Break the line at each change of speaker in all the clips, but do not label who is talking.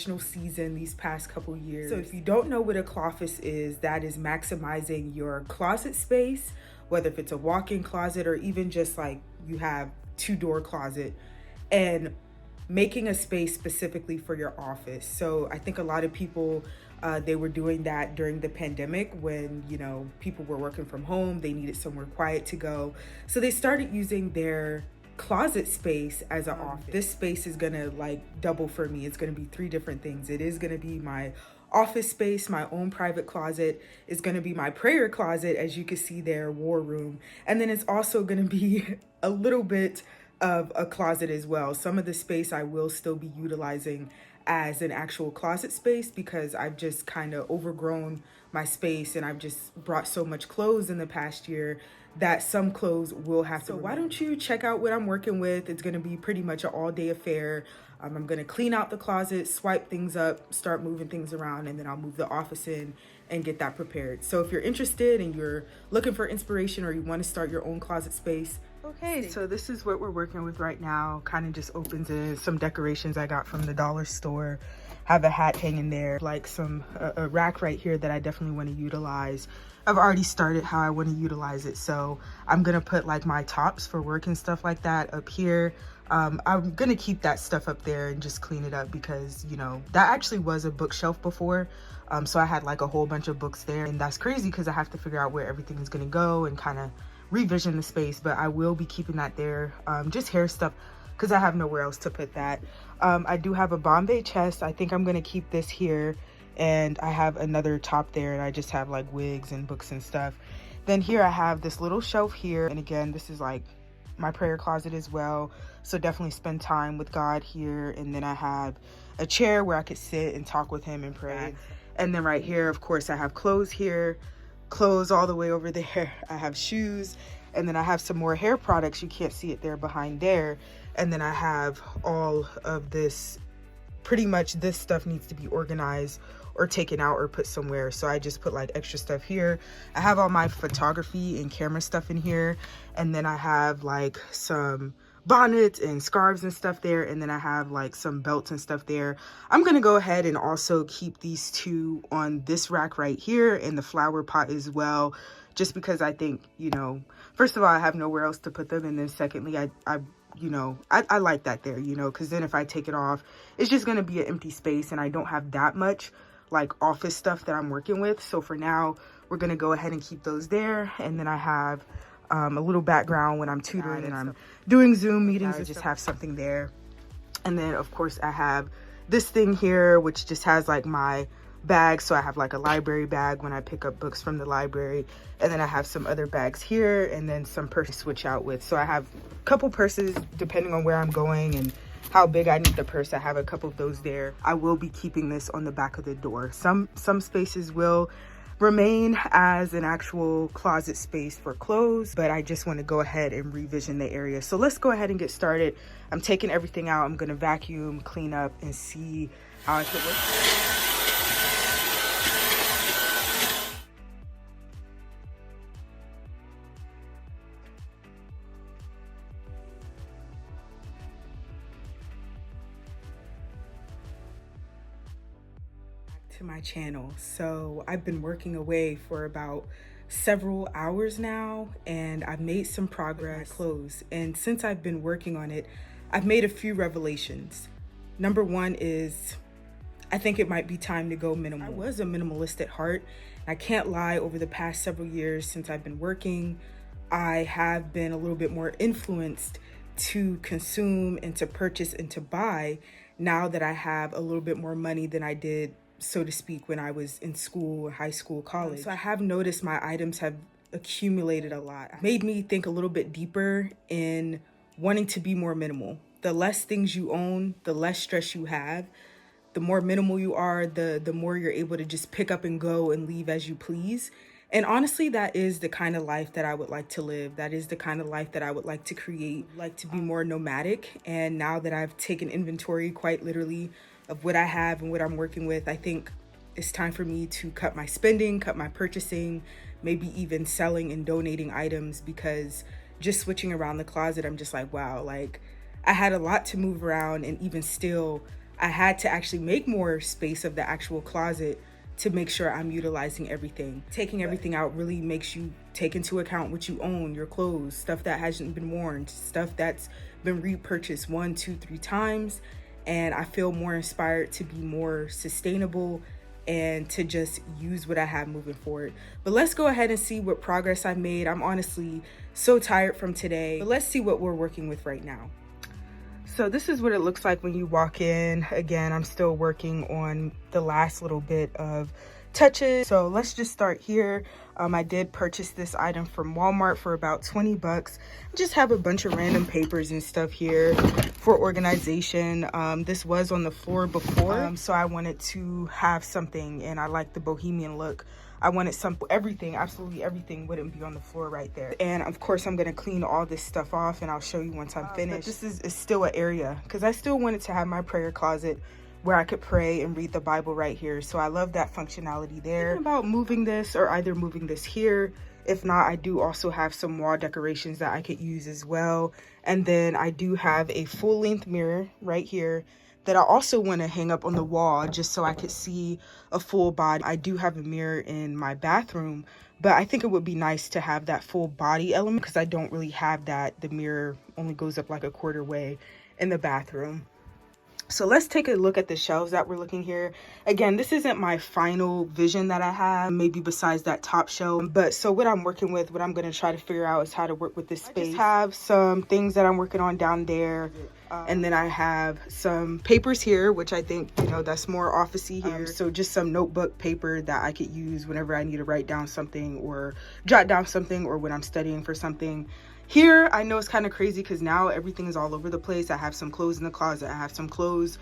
transitional season these past couple years. So if you don't know what a Cloffice is, that is maximizing your closet space, whether if it's a walk-in closet or even just like you have two-door closet, and making a space specifically for your office. So I think a lot of people, they were doing that during the pandemic when, you know, people were working from home, they needed somewhere quiet to go. So they started using their closet space as an office. This space is gonna like double for me. It's gonna be three different things. It is gonna be my office space, my own private closet. It's gonna be my prayer closet, as you can see there, war room. And then it's also gonna be a little bit of a closet as well. Some of the space I will still be utilizing as an actual closet space because I've just kind of overgrown my space and I've just brought so much clothes in the past year that some clothes will have to. So why don't you check out what I'm working with? It's gonna be pretty much an all-day affair. I'm gonna clean out the closet, swipe things up, start moving things around, and then I'll move the office in and get that prepared. So if you're interested and you're looking for inspiration or you wanna start your own closet space, okay, so this is what we're working with right now. Kind of just opens in some decorations I got from the dollar store. Have a hat hanging there, like a rack right here that I definitely want to utilize. I've already started how I want to utilize it. So I'm going to put like my tops for work and stuff like that up here. I'm going to keep that stuff up there and just clean it up because, you know, that actually was a bookshelf before. So I had like a whole bunch of books there, and that's crazy because I have to figure out where everything is going to go and kind of revision the space, but I will be keeping that there. Just hair stuff because I have nowhere else to put that. I do have a Bombay chest. I think I'm going to keep this here, and I have another top there, and I just have like wigs and books and stuff. Then here I have this little shelf here, and again, this is like my prayer closet as well, so definitely spend time with God here. And then I have a chair where I could sit and talk with him and pray. And then right here, of course, I have clothes here, clothes all the way over there. I have shoes, and then I have some more hair products. You can't see it there behind there. And then I have all of this. Pretty much this stuff needs to be organized or taken out or put somewhere, so I just put like extra stuff here. I have all my photography and camera stuff in here, and then I have like some bonnets and scarves and stuff there, and then I have like some belts and stuff there. I'm gonna go ahead and also keep these two on this rack right here, and the flower pot as well, just because I think, you know, first of all, I have nowhere else to put them, and then secondly, I like that there, you know, because then if I take it off, it's just gonna be an empty space, and I don't have that much like office stuff that I'm working with. So for now, we're gonna go ahead and keep those there. And then I have a little background when I'm tutoring and I'm doing Zoom meetings. I just have something there. And then of course I have this thing here, which just has like my bag. So I have like a library bag when I pick up books from the library. And then I have some other bags here, and then some purses to switch out with. So I have a couple purses depending on where I'm going and how big I need the purse. I have a couple of those there. I will be keeping this on the back of the door. Some spaces will remain as an actual closet space for clothes, but I just want to go ahead and revision the area. So let's go ahead and get started. I'm taking everything out. I'm going to vacuum, clean up, and see how I could work. To my channel. So I've been working away for about several hours now, and I've made some progress with my clothes. And since I've been working on it, I've made a few revelations. Number one is I think it might be time to go minimal. I was a minimalist at heart. I can't lie, over the past several years since I've been working, I have been a little bit more influenced to consume and to purchase and to buy now that I have a little bit more money than I did, so to speak, when I was in school, high school, college. So I have noticed my items have accumulated a lot. It made me think a little bit deeper in wanting to be more minimal. The less things you own, the less stress you have. The more minimal you are, the more you're able to just pick up and go and leave as you please. And honestly, that is the kind of life that I would like to live. That is the kind of life that I would like to create, like to be more nomadic. And now that I've taken inventory, quite literally, of what I have and what I'm working with, I think it's time for me to cut my spending, cut my purchasing, maybe even selling and donating items, because just switching around the closet, I'm just like, wow, like I had a lot to move around, and even still, I had to actually make more space of the actual closet to make sure I'm utilizing everything. Taking everything out really makes you take into account what you own, your clothes, stuff that hasn't been worn, stuff that's been repurchased 1, 2, 3 times. And I feel more inspired to be more sustainable and to just use what I have moving forward. But let's go ahead and see what progress I've made. I'm honestly so tired from today, but let's see what we're working with right now. So this is what it looks like when you walk in. Again, I'm still working on the last little bit of touches. So let's just start here. I did purchase this item from Walmart for about 20 bucks. Just have a bunch of random papers and stuff here for organization. This was on the floor before, so I wanted to have something, and I like the bohemian look. I wanted everything, absolutely everything wouldn't be on the floor right there. And of course, I'm gonna clean all this stuff off and I'll show you once I'm finished. But this is still an area because I still wanted to have my prayer closet where I could pray and read the Bible right here. So I love that functionality there. Thinking about moving this, or either moving this here. If not, I do also have some wall decorations that I could use as well. And then I do have a full length mirror right here that I also want to hang up on the wall just so I could see a full body. I do have a mirror in my bathroom, but I think it would be nice to have that full body element because I don't really have that. The mirror only goes up like a quarter way in the bathroom. So let's take a look at the shelves that we're looking here. Again, this isn't my final vision that I have, maybe besides that top shelf. But so what I'm working with, what I'm going to try to figure out is how to work with this space. I just have some things that I'm working on down there. And then I have some papers here, which I think, you know, that's more officey here. So just some notebook paper that I could use whenever I need to write down something or jot down something, or when I'm studying for something. Here, I know it's kind of crazy because now everything is all over the place. I have some clothes in the closet. I have some clothes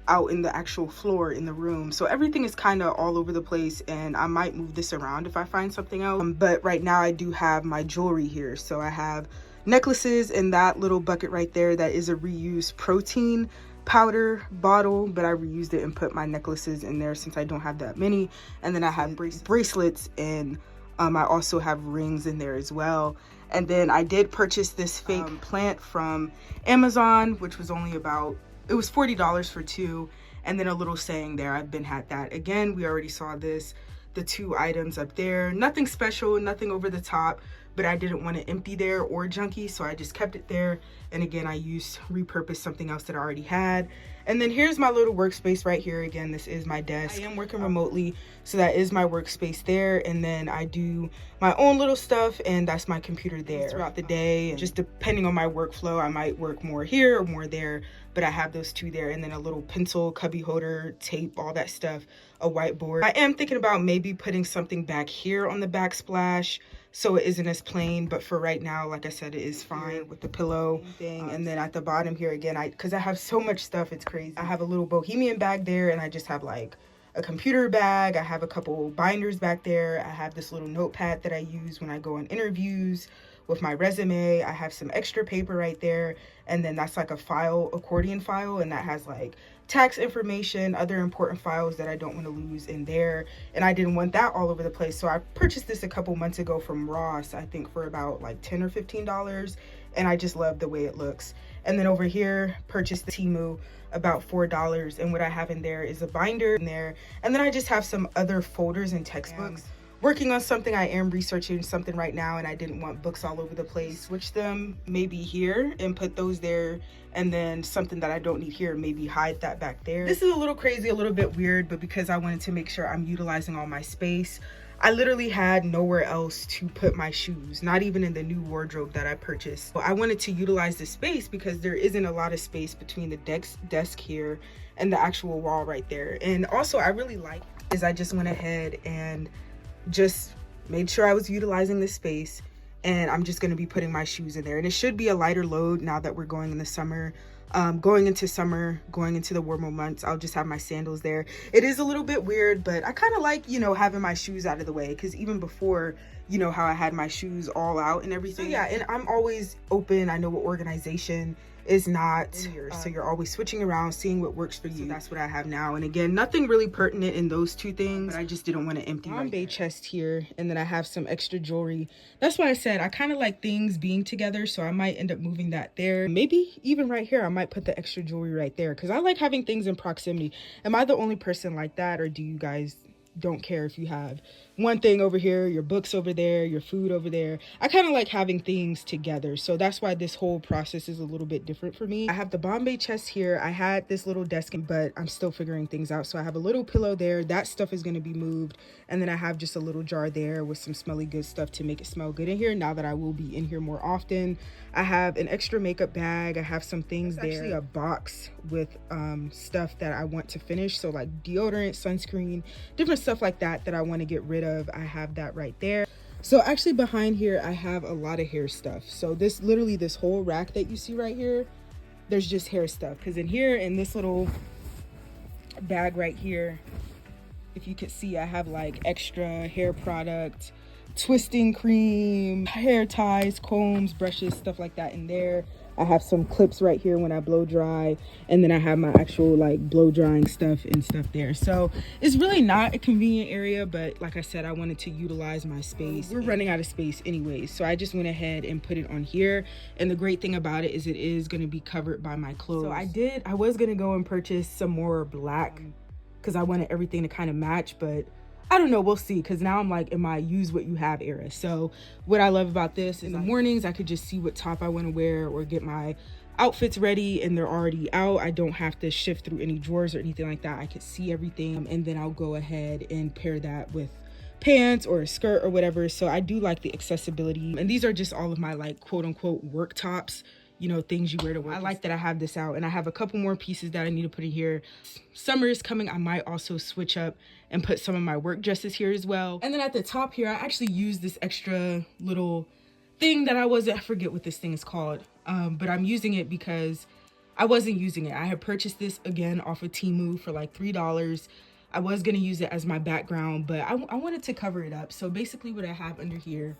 out in the actual floor in the room. So everything is kind of all over the place, and I might move this around if I find something else. But right now I do have my jewelry here. So I have necklaces in that little bucket right there. That is a reused protein powder bottle, but I reused it and put my necklaces in there since I don't have that many. And then I have bracelets, and I also have rings in there as well. And then I did purchase this fake plant from Amazon, which was only about, it was $40 for 2. And then a little saying there, I've been had that. Again, we already saw this, the 2 items up there. Nothing special, nothing over the top, but I didn't want to empty there or junky, so I just kept it there. And again, I repurposed something else that I already had. And then here's my little workspace right here. Again, this is my desk. I am working remotely, so that is my workspace there. And then I do my own little stuff, and that's my computer there throughout the day. And just depending on my workflow, I might work more here or more there, but I have those 2 there. And then a little pencil, cubby holder, tape, all that stuff, a whiteboard. I am thinking about maybe putting something back here on the backsplash so it isn't as plain, but for right now, like I said, it is fine with the pillow thing. And then at the bottom here again, because I have so much stuff, it's crazy. I have a little bohemian bag there, and I just have like a computer bag. I have a couple binders back there. I have this little notepad that I use when I go on interviews with my resume. I have some extra paper right there, and then that's like a file, accordion file, and that has like tax information, other important files that I don't want to lose in there. And I didn't want that all over the place, so I purchased this a couple months ago from Ross, I think for about like $10 or $15, and I just love the way it looks. And then over here, purchased the Temu, about $4, and what I have in there is a binder in there. And then I just have some other folders and textbooks. Working on something, I am researching something right now, and I didn't want books all over the place. Switch them maybe here and put those there, and then something that I don't need here, maybe hide that back there. This is a little crazy, a little bit weird, but because I wanted to make sure I'm utilizing all my space, I literally had nowhere else to put my shoes, not even in the new wardrobe that I purchased. So I wanted to utilize the space because there isn't a lot of space between the desk here and the actual wall right there. And also I really like is I just went ahead and just made sure I was utilizing this space, and I'm just going to be putting my shoes in there. And it should be a lighter load now that we're going in the summer. Going into summer, going into the warmer months, I'll just have my sandals there. It is a little bit weird, but I kind of like, you know, having my shoes out of the way, because even before, you know, how I had my shoes all out and everything. So yeah, and I'm always open. I know what organization is not here. So you're always switching around, seeing what works for you. So that's what I have now. And again, nothing really pertinent in those two things, but I just didn't want to empty my Bombay chest here. And then I have some extra jewelry. That's why I said I kind of like things being together, so I might end up moving that there. Maybe even right here, I might put the extra jewelry right there, because I like having things in proximity. Am I the only person like that, or do you guys don't care if you have one thing over here, your books over there, your food over there? I kind of like having things together, so that's why this whole process is a little bit different for me. I have the Bombay chest here. I had this little desk, but I'm still figuring things out. So I have a little pillow there. That stuff is going to be moved, and then I have just a little jar there with some smelly good stuff to make it smell good in here now that I will be in here more often. I have an extra makeup bag. I have some things there. Actually a box with stuff that I want to finish, so like deodorant, sunscreen, different stuff like that I want to get rid of. I have that right there. So actually behind here I have a lot of hair stuff. So this whole rack that you see right here, there's just hair stuff, because in here, in this little bag right here, if you could see, I have like extra hair product, twisting cream, hair ties, combs, brushes, stuff like that in there. I have some clips right here when I blow dry, and then I have my actual like blow drying stuff and stuff there. So it's really not a convenient area, but like I said, I wanted to utilize my space. We're running out of space anyways, so I just went ahead and put it on here. And the great thing about it is it is going to be covered by my clothes. So I was going to go and purchase some more black, because I wanted everything to kind of match, but I don't know, we'll see, because now I'm like in my use what you have era. So what I love about this is in the mornings I could just see what top I want to wear or get my outfits ready, and they're already out. I don't have to shift through any drawers or anything like that. I could see everything, and then I'll go ahead and pair that with pants or a skirt or whatever. So I do like the accessibility, and these are just all of my like quote unquote work tops, you know, things you wear to work. I like that I have this out, and I have a couple more pieces that I need to put in here. Summer is coming. I might also switch up and put some of my work dresses here as well. And then at the top here, I actually use this extra little thing that I forget what this thing is called, but I'm using it because I wasn't using it. I had purchased this again off of Temu for like $3. I was gonna use it as my background, but I wanted to cover it up. So basically what I have under here,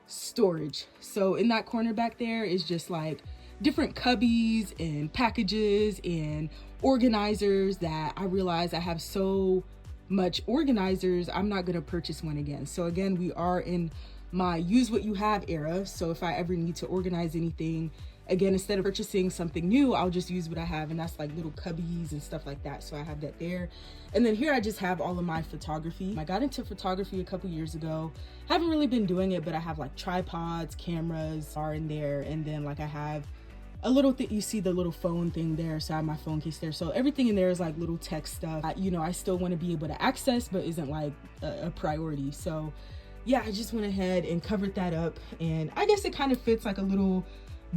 storage. So in that corner back there is just like different cubbies and packages and organizers that I realize I have so much organizers, I'm not gonna purchase one again. So again, we are in my use what you have era. So if I ever need to organize anything, again, instead of purchasing something new, I'll just use what I have, and that's like little cubbies and stuff like that. So I have that there. And then here I just have all of my photography. I got into photography a couple years ago. Haven't really been doing it, but I have like tripods, cameras are in there, and then like I have a little thing, you see the little phone thing there, so I have my phone case there. So everything in there is like little tech stuff, you know, I still want to be able to access, but isn't like a priority. So yeah, I just went ahead and covered that up, and I guess it kind of fits like a little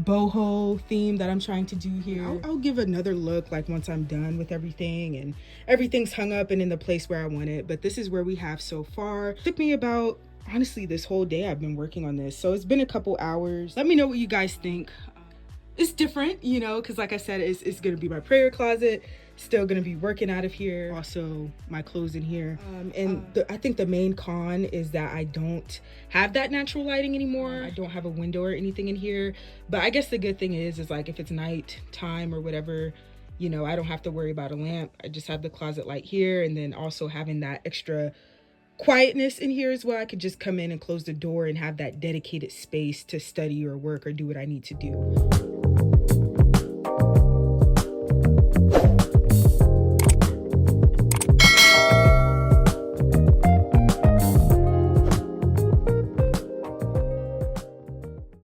boho theme that I'm trying to do here. I'll give another look like once I'm done with everything and everything's hung up and in the place where I want it. But this is where we have so far. It took me about, honestly, this whole day I've been working on this, so it's been a couple hours. Let me know what you guys think. It's different, you know, because like I said, it's gonna be my prayer closet. Still gonna be working out of here. Also my clothes in here. I think the main con is that I don't have that natural lighting anymore. I don't have a window or anything in here. But I guess the good thing is like if it's night time or whatever, you know, I don't have to worry about a lamp. I just have the closet light here, and then also having that extra quietness in here as well. I could just come in and close the door and have that dedicated space to study or work or do what I need to do.